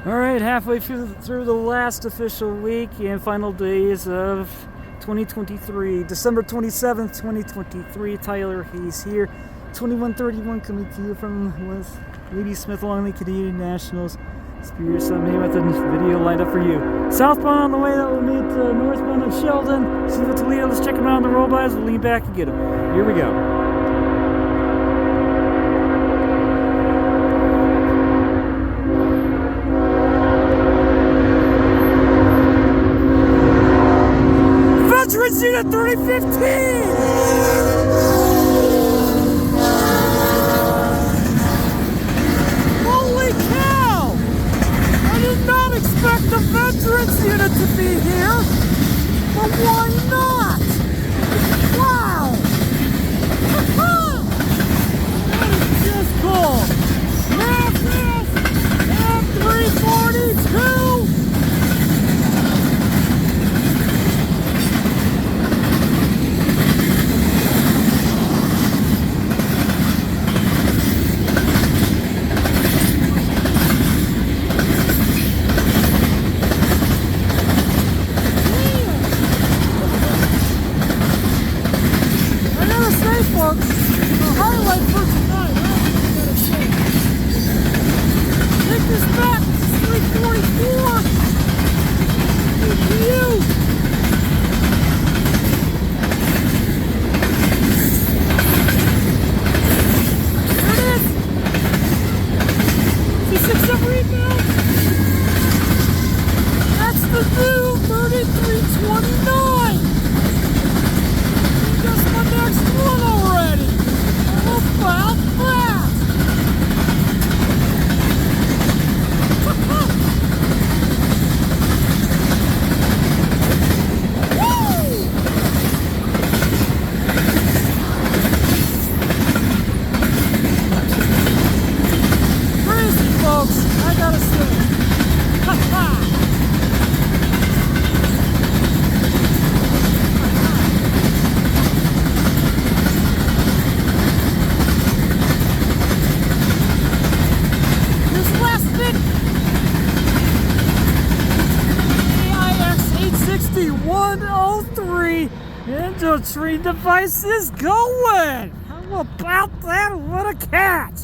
Alright, halfway through the last official week and final days of 2023. December 27th, 2023. Tyler Hayes here. 2131 coming to you from Ladysmith along the Canadian Nationals. Spears Summit with a video lined up for you. Southbound on the way that will meet northbound of Sheldon. See the Toledo. Let's check him out on the roll-bys. We'll lean back and get him. Here we go. Unit 3015! Holy cow! I did not expect the veterans unit to be here, but why not? Wow! That is just cool! M344! Folks, the highlight for tonight, take this back, 344, you. There it is. See 6-7 rebound. That's the new 3329. Just my next one already. How about that? Woo! Crazy, folks. I gotta say. Ha ha! Infantry devices going! How about that? What a catch!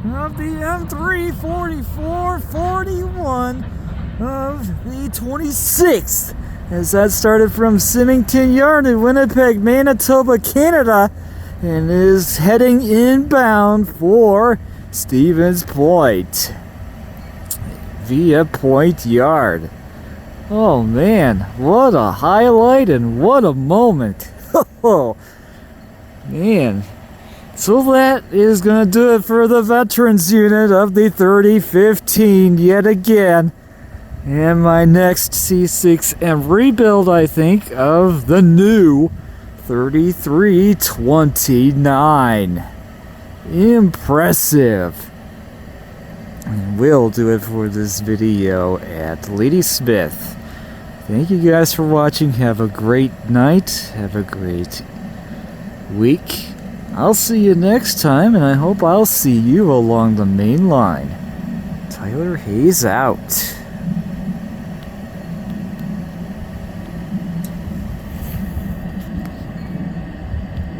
Of the M344 41 of the 26th. As that started from Symington Yard in Winnipeg, Manitoba, Canada, and is heading inbound for Stevens Point via Point Yard. Oh man, what a highlight and what a moment. Oh man. So that is going to do it for the veterans unit of the 3015 yet again. And my next C6M rebuild, I think, of the new 3329. Impressive. And we'll do it for this video at Ladysmith. Thank you guys for watching. Have a great night. Have a great week. I'll see you next time, and I hope I'll see you along the main line. Tyler Hayes out.